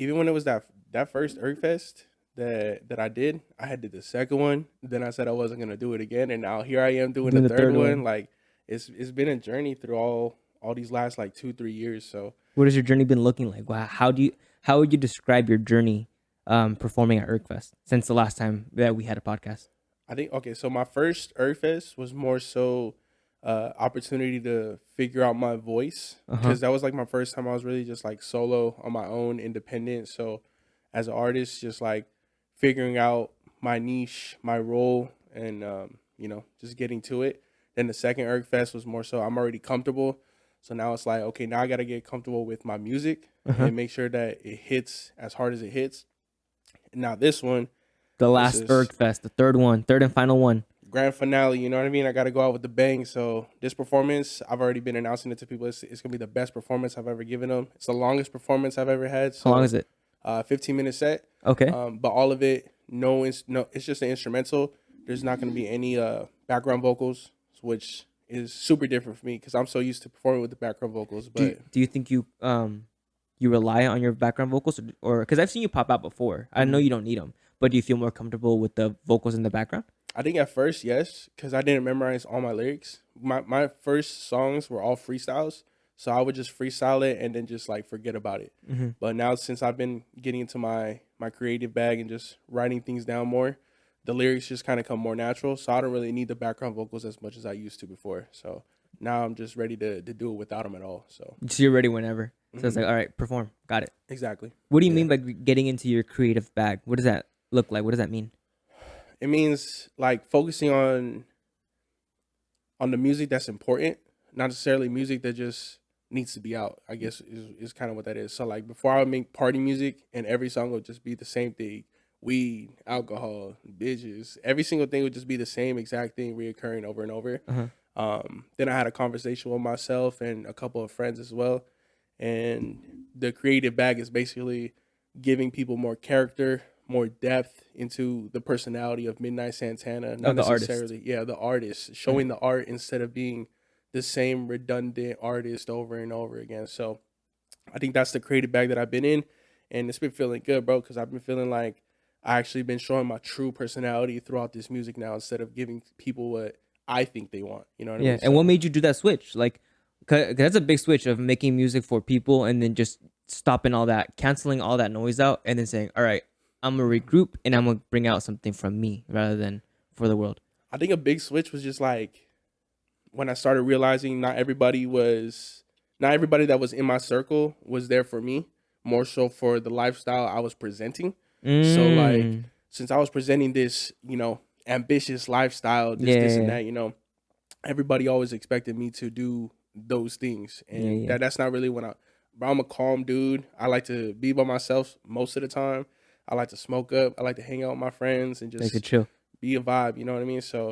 even when it was that first UrgFest that I did, I had did the second one. Then I said I wasn't gonna do it again, and now here I am doing the Doing the third third one. one. Like it's been a journey through all these last like 2-3 years. So What has your journey been looking like? Wow, how would you describe your journey performing at UrgFest since the last time that we had a podcast? I think okay. So my first UrgFest was more so opportunity to figure out my voice Uh huh. because that was like my first time I was really just like solo on my own, independent. So as an artist, just like figuring out my niche, my role, and just getting to it. Then the second UrgFest was more so I'm already comfortable. So now it's like, okay, now I gotta get comfortable with my music Uh huh. and make sure that it hits as hard as it hits. And now this one, The this last is UrgFest, the third one, third and final one. grand finale. You know what I mean? I got to go out with the bang. So this performance, I've already been announcing it to people. It's gonna be the best performance I've ever given them. It's the longest performance I've ever had. How long So, is it? 15-minute set. Okay. But all of it, no, it's just an instrumental. There's not gonna be any background vocals, which is super different for me because I'm so used to performing with the background vocals. But Do you think you rely on your background vocals or because I've seen you pop out before. I know mhm. you don't need them, but do you feel more comfortable with the vocals in the background? I think at first, yes, because I didn't memorize all my lyrics. My first songs were all freestyles, so I would just freestyle it and then just like forget about it. Mm-hmm. But now since I've been getting into my creative bag and just writing things down more, the lyrics just kind of come more natural. So I don't really need the background vocals as much as I used to before. So now I'm just ready to do it without them at all. So So you're ready whenever. So it's mhm, like, all right, perform. Got it. exactly, What do you yeah. mean by getting into your creative bag? What does that look like? What does that mean? It means like focusing on the music that's important, not necessarily music that just needs to be out. I guess is kind of what that is. So like before I would make party music and every song would just be the same thing. Weed, alcohol, bitches. Every single thing would just be the same exact thing reoccurring over and over. Uh huh. Then I had a conversation with myself and a couple of friends as well. And the creative bag is basically giving people more character, more depth into the personality of Midnight Santana. Not Of the artist. necessarily, yeah, the artist, Right. showing the art instead of being the same redundant artist over and over again. So I think that's the creative bag that I've been in. And it's been feeling good, bro, because I've been feeling like I actually been showing my true personality throughout this music now instead of giving people what I think they want. You know what I Yeah. mean? And what So made you do that switch? Like, 'cause that's a big switch of making music for people and then just stopping all that, canceling all that noise out, and then saying, all right, I'm gonna regroup and I'm gonna bring out something from me rather than for the world. I think a big switch was just like when I started realizing not everybody that was in my circle was there for me, more so for the lifestyle I was presenting. So like Mm. since I was presenting this, ambitious lifestyle, Yeah. this Yeah. and Yeah. that, everybody always expected me to do those things. Yeah. And Yeah. that's not really but I'm a calm dude. I like to be by myself most of the time. I like to smoke up. I like to hang out with my friends and Like to just chill. be a vibe, you know what I mean? So